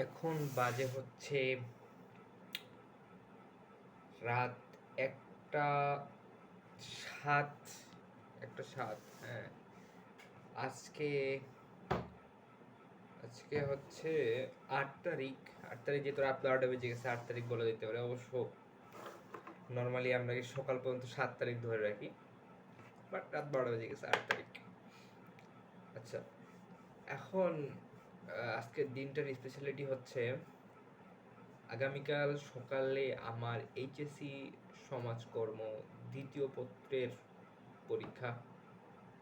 এখন বাজে হচ্ছে রাত একটা সাত একটা সাত হ্যাঁ। আজকে আজকে হচ্ছে 8 তারিখ। 8 তারিখ যেহেতু রাত 12টা বেজে গেছে, 8 তারিখ বলা যেতে পারে। অবশ্য নর্মালি আমরা কি সকাল পর্যন্ত 7 তারিখ ধরে রাখি, বাট রাত 12টা বেজে গেছে, 8 তারিখ। আচ্ছা, এখন আজকের দিনটার স্পেশালিটি হচ্ছে আগামীকাল সকালে আমার এইচএসসি সমাজকর্ম দ্বিতীয় পত্রের পরীক্ষা,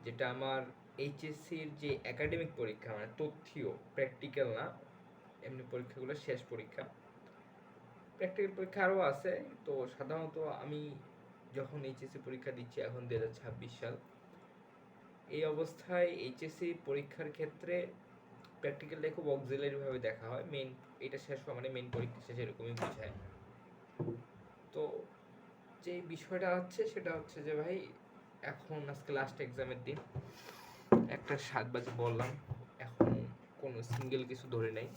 যেটা আমার এইচএসসির যে একাডেমিক পরীক্ষা, মানে তথ্যীয়, প্র্যাকটিক্যাল না, এমনি পরীক্ষাগুলো শেষ পরীক্ষা। প্র্যাকটিক্যাল পরীক্ষা আরও আছে। তো সাধারণত আমি যখন এইচএসসি পরীক্ষা দিচ্ছি এখন 2026 সাল, এই অবস্থায় এইচএসসি পরীক্ষার ক্ষেত্রে প্র্যাকটিক্যালটা খুব অক্সিলারিভাবে দেখা হয়। মেইন এটা শেষ হওয়া মানে মেইন পরীক্ষা শেষ, এরকমই বোঝায়। তো যে বিষয়টা হচ্ছে সেটা হচ্ছে যে ভাই, এখন আজকে লাস্ট এক্সামের দিন, 1:07 বললাম, এখন কোনো সিঙ্গেল কিছু ধরে নেই।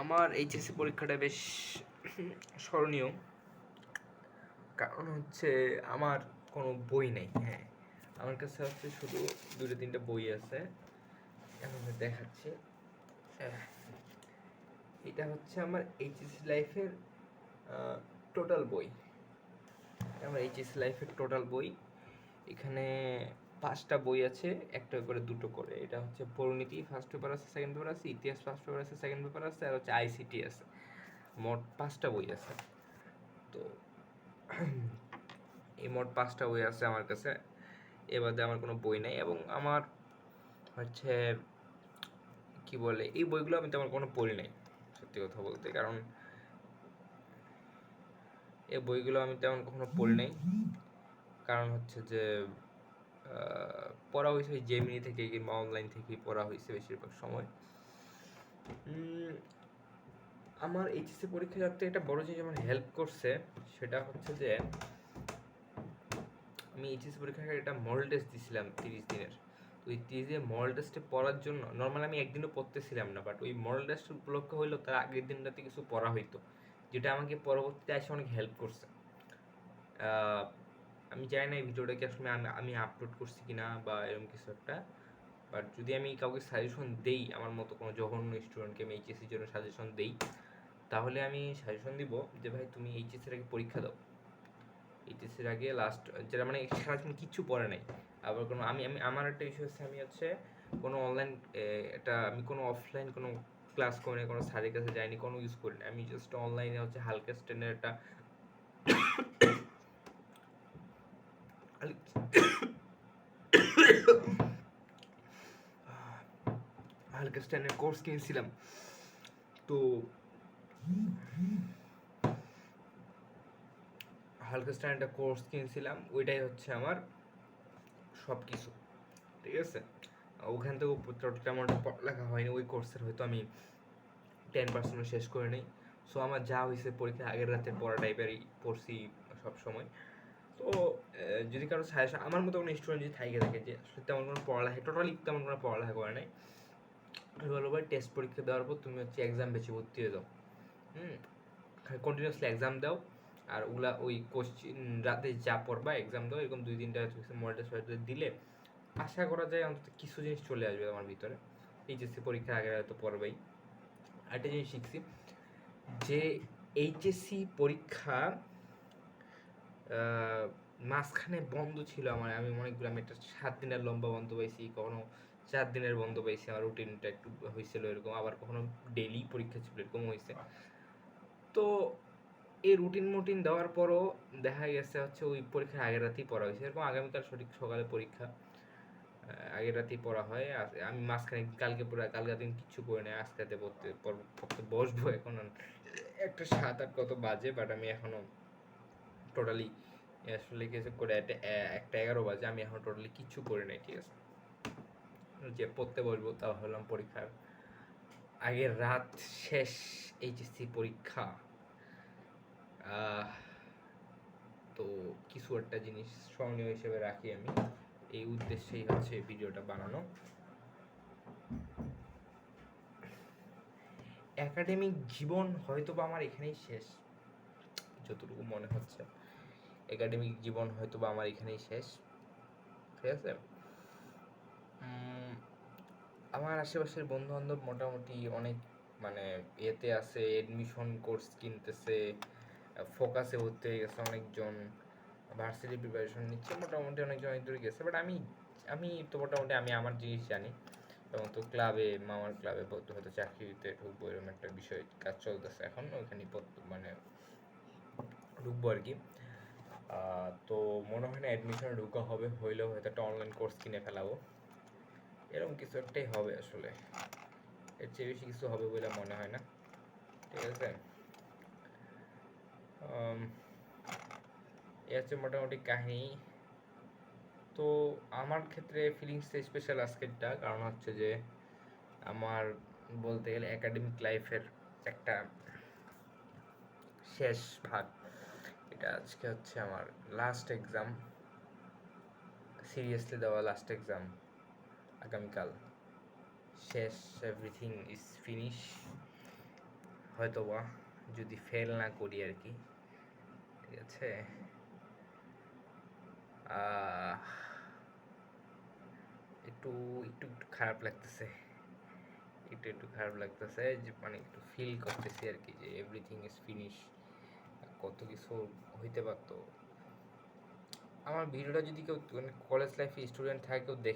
আমার এইচএসসি পরীক্ষাটা বেশ স্মরণীয়, কারণ হচ্ছে আমার কোনো বই নেই। হ্যাঁ, আমার কাছে হচ্ছে শুধু 2-3টা বই আছে, এখন দেখাচ্ছি। এটা হচ্ছে আমার এইচএসসি লাইফের টোটাল বই। আমার এইচএসসি লাইফের টোটাল বই। এখানে 5টা বই আছে, একটা পেপারে 2টো করে। এটা হচ্ছে পরিণীতি ফার্স্ট পেপার আছে, সেকেন্ড পেপার আছে, ইতিহাস ফার্স্ট পেপার আছে, সেকেন্ড পেপার আছে, আর হচ্ছে আইসিটি আছে। মোট 5টা বই আছে। তো এই মোট 5টা বই আছে আমার কাছে, এ বাদে আমার কোনো বই নেই। এবং আমার হচ্ছে কি বলে, এই বইগুলো আমি তেমন কোনো পড়ি নাই সত্যি কথা বলতে, কারণ এই বইগুলো আমি তেমন কখনো পড়ি নাই। কারণ হচ্ছে যে পড়া হয়েছে ওই জেমিনি থেকে কিংবা অনলাইন থেকেই পড়া হয়েছে বেশিরভাগ সময়। আমার এইচএসসি পরীক্ষা যাতে একটা বড় জিনিস আমার হেল্প করছে, সেটা হচ্ছে যে আমি এইচএসসি পরীক্ষার একটা মডেল টেস্ট দিয়েছিলাম 30 দিনের। তো ওই 30 দিনের মডেল টেস্টে পড়ার জন্য নর্মাল আমি একদিনও পড়তেছিলাম না, বাট ওই মডেল টেস্ট উপলক্ষ হইলো তার আগের দিনটাতে কিছু পড়া হইতো, যেটা আমাকে পরবর্তীতে এসে অনেক হেল্প করছে। আমি জানি না এই ভিডিওটাকে আসলে আমি আপলোড করছি কিনা বা এরকম কিছু একটা, বাট যদি আমি কাউকে সাজেশন দেই, আমার মতো কোনো জঘন্য স্টুডেন্টকে আমি এইচএসসির জন্য সাজেশন দেই, তাহলে আমি সাজেশন দিব যে ভাই তুমি এইচএসসির আগে পরীক্ষা দাও। এইচএসসির আগে লাস্ট যেটা মানে সারাদিন কিচ্ছু পড়ে নাই। আবার কোনো আমি আমি আমার একটা ইস্যু হচ্ছে, আমি হচ্ছে কোনো অনলাইন এটা আমি কোনো অফলাইন কোনো ক্লাস করি না, কোনো স্যারের কাছে যাইনি, কোনো ইউজ করি না। আমি জাস্ট অনলাইনে হচ্ছে হালকা স্ট্যান্ডার্ড একটা হালকা স্ট্যান্ডার্ড কোর্স কিনেছিলাম। তো হালকা স্ট্যান্ডার্ড কোর্স কিনেছিলাম, ওইটাই হচ্ছে আমার সব কিছু। ঠিক আছে, ওখান থেকে তেমন লেখা হয়নি, ওই কোর্সের হয়তো আমি 10% শেষ করে নেই। সো আমার যা হয়েছে পরীক্ষার আগের রাতে পড়া টাইপেরই পড়ছি সব সময়। তো যদি কারো সাজেশন, আমার মতো কোনো স্টুডেন্ট যদি থাকে যে আসলে তেমন কোনো পড়ালেখা, টোটালি তেমন কোনো পড়ালেখা করে নাই, আমি বলবো ভাই টেস্ট পরীক্ষা দেওয়ার পর তুমি হচ্ছে এক্সাম বেশি ভর্তি হয়ে যাও। কন্টিনিউয়াসলি এক্সাম দাও, আর ওগুলা ওই কোশ্চিন রাতে যা পড়বা এক্সাম দাও, এরকম 2-3টা মডেল টেস্ট দিলে আশা করা যায় অন্তত কিছু জিনিস চলে আসবে আমার ভিতরে। এইচএসসি পরীক্ষার আগে হয়তো পড়বেই। আরেকটা জিনিস শিখছি যে এইচএসসি পরীক্ষা মাঝখানে বন্ধ ছিল আমার, আমি অনেকগুলো, আমি একটা 7 দিনের লম্বা বন্ধ পাইছি, কখনো 4 দিনের বন্ধ পাইছি, আমার রুটিনটা একটু হয়েছিল এরকম, আবার কখনো ডেইলি পরীক্ষা ছিল, এরকম হয়েছে। তো এই রুটিন দেওয়ার পরও দেখা গেছে হচ্ছে ওই পরীক্ষার আগের রাতেই পড়া হয়েছে, এরকম আগামীকাল সঠিক সকালে পরীক্ষা, আগের রাতেই পড়া হয়। আর আমি মাঝখানে কালকে কালকে দিন কিচ্ছু করে নেই, আজকে রাতে পড়তে বসবো। এখন 1:07 কত বাজে, বাট আমি এখনো টোটালি আসলে কিছু করে 1:11 বাজে, আমি এখন টোটালি কিচ্ছু করে নাই। ঠিক আছে, যে পড়তে বসবো তা হলাম পরীক্ষার আগের রাত শেষ এইচএসসি পরীক্ষা। তো কিছু একটা জিনিস স্মরণীয় হিসেবে রাখি আমি, এই উদ্দেশ্যেই হচ্ছে ভিডিওটা বানানো। একাডেমিক জীবন হয়তো বা আমার এখানেই শেষ, যতটুকু মনে হচ্ছে একাডেমিক জীবন হয়তো বা আমার এখানেই শেষ। ঠিক আছে, আমার আশেপাশের বন্ধু বান্ধব মোটামুটি অনেক মানে এতে আছে, এডমিশন কোর্স কিনতেছে, ফোকাসে ভর্তি হয়ে গেছে অনেকজন, ভার্সিটি প্রিপারেশন নিচ্ছে, মোটামুটি অনেকজন অনেক দূরে গেছে। বাট আমি আমি তো মোটামুটি আমি আমার জিনিস জানি, এবং তো ক্লাবে, মামার ক্লাবে হয়তো চাকরিতে ঢুকবো, এরকম একটা বিষয় কাজ চলতেছে এখন, ওইখানে মানে ঢুকবো আর কি। তো মনে হয় না অ্যাডমিশনে ঢুকা হবে, হইলেও হয়তো একটা অনলাইন কোর্স কিনে ফেলাবো, এরকম কিছু একটাই হবে আসলে, এর চেয়ে বেশি কিছু হবে বলে মনে হয় না। ঠিক আছে, এ হচ্ছে মোটামুটি কাহিনী। তো আমার ক্ষেত্রে ফিলিংসটা স্পেশাল আজকেরটা, কারণ হচ্ছে যে আমার বলতে গেলে একাডেমিক লাইফের একটা শেষ ভাগ, এটা আজকে হচ্ছে আমার লাস্ট এক্সাম, সিরিয়াসলি দেওয়া লাস্ট এক্সাম, আগামীকাল শেষ, এভরিথিং ইজ ফিনিশ, হয়তোবা যদি ফেল না করি আর কি। ঠিক আছে, একটু একটু একটু খারাপ লাগতেছে, একটু একটু খারাপ লাগতেছে, যে মানে একটু ফিল করতেছি আর কি, যে এভরিথিং ইজ ফিনিশ, কত কিছু হইতে পারতো। আমার ভিডিওটা যদি কেউ কলেজ লাইফে স্টুডেন্ট থাকে, কেউ দেখে